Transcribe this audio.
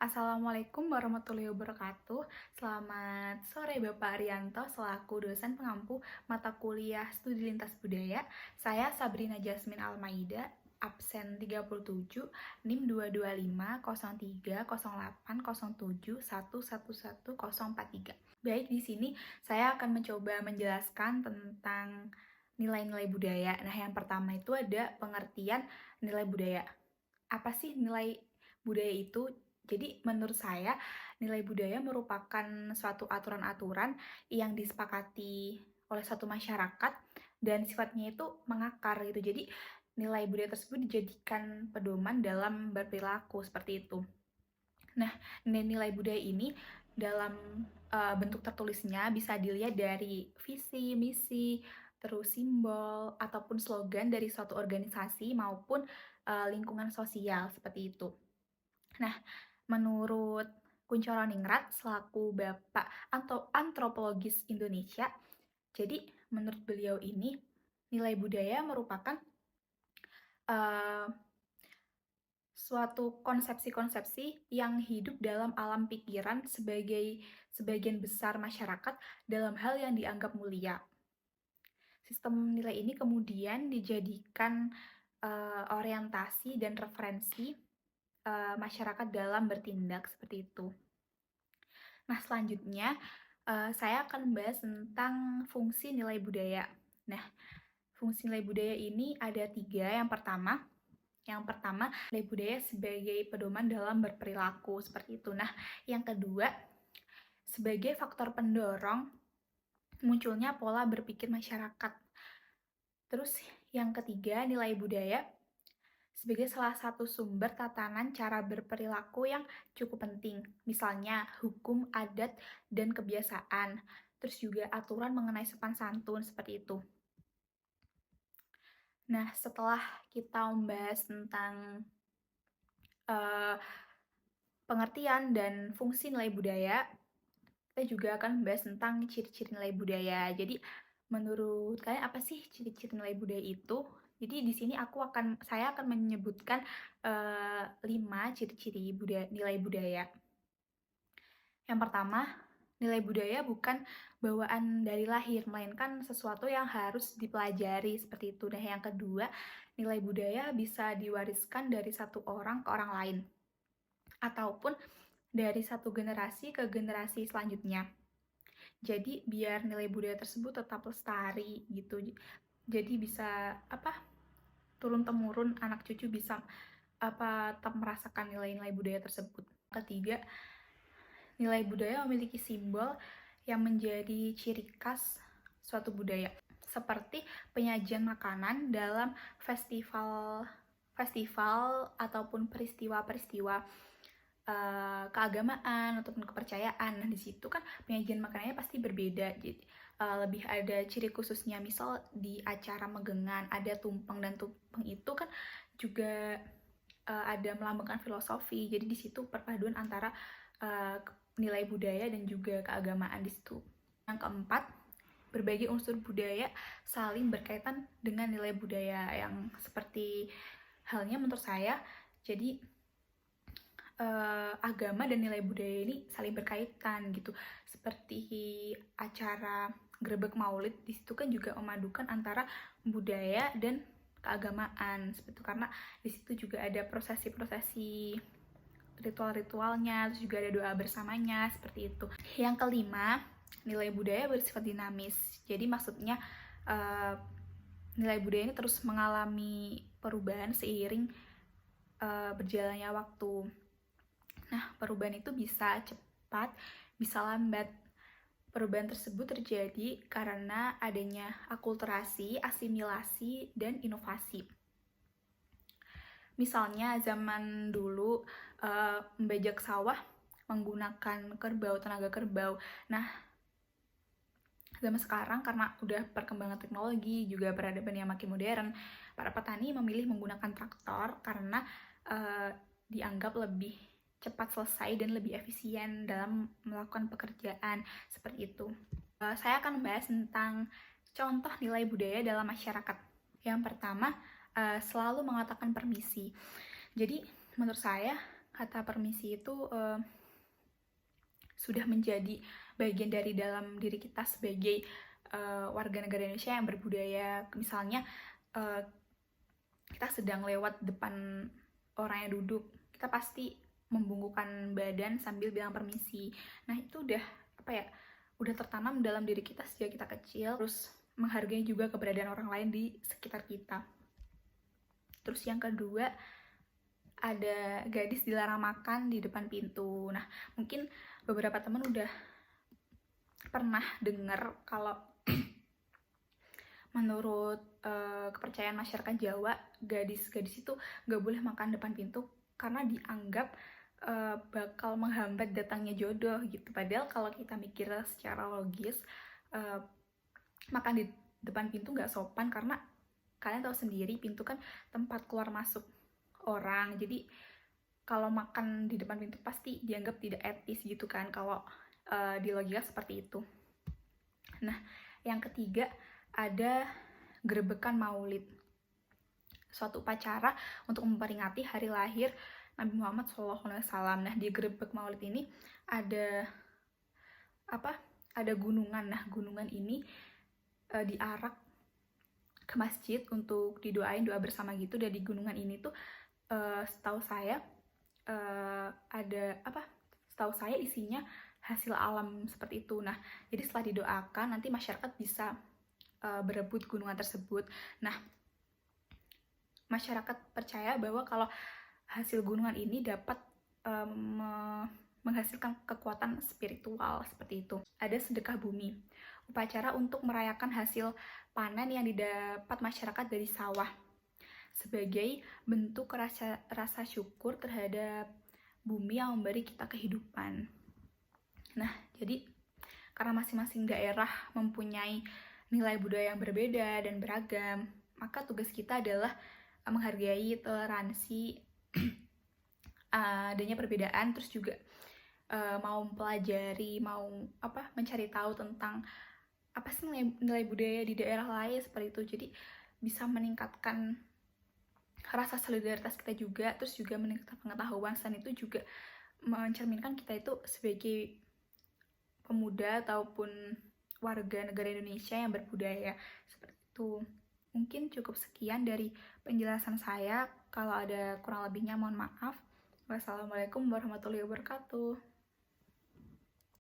Assalamualaikum warahmatullahi wabarakatuh. Selamat sore Bapak Arianto selaku dosen pengampu mata kuliah Studi Lintas Budaya. Saya Sabrina Jasmine Almaida, absen 37, NIM 225030807111043. Baik, di sini saya akan mencoba menjelaskan tentang nilai-nilai budaya. Nah, yang pertama itu ada pengertian nilai budaya. Apa sih nilai budaya itu? Jadi menurut saya nilai budaya merupakan suatu aturan-aturan yang disepakati oleh suatu masyarakat dan sifatnya itu mengakar gitu. Jadi nilai budaya tersebut dijadikan pedoman dalam berperilaku seperti itu. Nah, nilai budaya ini dalam bentuk tertulisnya bisa dilihat dari visi, misi, terus simbol ataupun slogan dari suatu organisasi maupun lingkungan sosial seperti itu. Nah, menurut Kunchoro-Ningrat selaku Bapak Antropologis Indonesia, jadi menurut beliau ini nilai budaya merupakan uh, suatu konsepsi-konsepsi yang hidup dalam alam pikiran sebagai sebagian besar masyarakat dalam hal yang dianggap mulia. Sistem nilai ini kemudian dijadikan orientasi dan referensi masyarakat dalam bertindak seperti itu. Nah, selanjutnya saya akan membahas tentang fungsi nilai budaya. Nah, fungsi nilai budaya ini ada 3. Yang pertama, nilai budaya sebagai pedoman dalam berperilaku seperti itu. Nah, yang kedua, sebagai faktor pendorong munculnya pola berpikir masyarakat. Terus yang ketiga, nilai budaya sebagai salah satu sumber tatanan cara berperilaku yang cukup penting. Misalnya hukum, adat, dan kebiasaan. Terus juga aturan mengenai sopan santun seperti itu. Nah, setelah kita membahas tentang pengertian dan fungsi nilai budaya, kita juga akan membahas tentang ciri-ciri nilai budaya. Jadi, menurut kalian apa sih ciri-ciri nilai budaya itu? Jadi di sini saya akan menyebutkan 5 ciri-ciri nilai budaya. Yang pertama, nilai budaya bukan bawaan dari lahir, melainkan sesuatu yang harus dipelajari seperti itu. Nah, yang kedua, nilai budaya bisa diwariskan dari satu orang ke orang lain, ataupun dari satu generasi ke generasi selanjutnya. Jadi biar nilai budaya tersebut tetap lestari gitu. Jadi bisa turun temurun anak cucu bisa tetap merasakan nilai-nilai budaya tersebut. Ketiga, nilai budaya memiliki simbol yang menjadi ciri khas suatu budaya, seperti penyajian makanan dalam festival ataupun peristiwa-peristiwa keagamaan ataupun kepercayaan. Nah, di situ kan penyajian makanannya pasti berbeda. Jadi lebih ada ciri khususnya. Misal di acara megengan ada tumpeng, dan tumpeng itu kan juga ada melambangkan filosofi. Jadi di situ perpaduan antara nilai budaya dan juga keagamaan di situ. Yang keempat, berbagai unsur budaya saling berkaitan dengan nilai budaya, yang seperti halnya menurut saya. Jadi agama dan nilai budaya ini saling berkaitan gitu. Seperti acara Grebek Maulid, di situ kan juga memadukan antara budaya dan keagamaan seperti itu, karena di situ juga ada prosesi-prosesi ritual-ritualnya, terus juga ada doa bersamanya seperti itu. Yang kelima, nilai budaya bersifat dinamis. Jadi maksudnya nilai budaya ini terus mengalami perubahan seiring berjalannya waktu. Nah, perubahan itu bisa cepat, bisa lambat. Perubahan tersebut terjadi karena adanya akulturasi, asimilasi, dan inovasi. Misalnya zaman dulu membajak sawah menggunakan kerbau, tenaga kerbau. Nah, zaman sekarang karena udah perkembangan teknologi, juga peradaban yang makin modern, para petani memilih menggunakan traktor karena dianggap lebih cepat selesai dan lebih efisien dalam melakukan pekerjaan seperti itu. Saya akan membahas tentang contoh nilai budaya dalam masyarakat. Yang pertama, selalu mengatakan permisi. Jadi menurut saya kata permisi itu sudah menjadi bagian dari dalam diri kita sebagai warga negara Indonesia yang berbudaya. Misalnya kita sedang lewat depan orang yang duduk, kita pasti membungkukkan badan sambil bilang permisi. Nah itu udah udah tertanam dalam diri kita sejak kita kecil. Terus menghargai juga keberadaan orang lain di sekitar kita. Terus yang kedua, ada gadis dilarang makan di depan pintu. Nah mungkin beberapa teman udah pernah dengar kalau menurut kepercayaan masyarakat Jawa, gadis-gadis itu nggak boleh makan depan pintu karena dianggap bakal menghambat datangnya jodoh gitu. Padahal kalau kita mikir secara logis, makan di depan pintu nggak sopan karena kalian tahu sendiri pintu kan tempat keluar masuk orang. Jadi kalau makan di depan pintu pasti dianggap tidak etis gitu kan, kalau di logika seperti itu. Nah yang ketiga, ada gerebekan maulid, suatu upacara untuk memperingati hari lahir Nabi Muhammad SAW. Nah di gerebek maulid ini ada gunungan. Nah gunungan ini diarak ke masjid untuk didoain doa bersama gitu. Dan di gunungan ini tuh setahu saya setahu saya isinya hasil alam seperti itu. Nah jadi setelah didoakan nanti masyarakat bisa berebut gunungan tersebut. Nah masyarakat percaya bahwa kalau hasil gunungan ini dapat menghasilkan kekuatan spiritual seperti itu. Ada sedekah bumi, upacara untuk merayakan hasil panen yang didapat masyarakat dari sawah sebagai bentuk rasa syukur terhadap bumi yang memberi kita kehidupan. Nah jadi karena masing-masing daerah mempunyai nilai budaya yang berbeda dan beragam, maka tugas kita adalah menghargai toleransi adanya perbedaan, terus juga mau mempelajari, mau mencari tahu tentang apa sih nilai budaya di daerah lain seperti itu. Jadi bisa meningkatkan rasa solidaritas kita juga, terus juga meningkatkan pengetahuan. Selain itu juga mencerminkan kita itu sebagai pemuda ataupun warga negara Indonesia yang berbudaya seperti itu. Mungkin cukup sekian dari penjelasan saya. Kalau ada kurang lebihnya mohon maaf. Wassalamualaikum warahmatullahi wabarakatuh.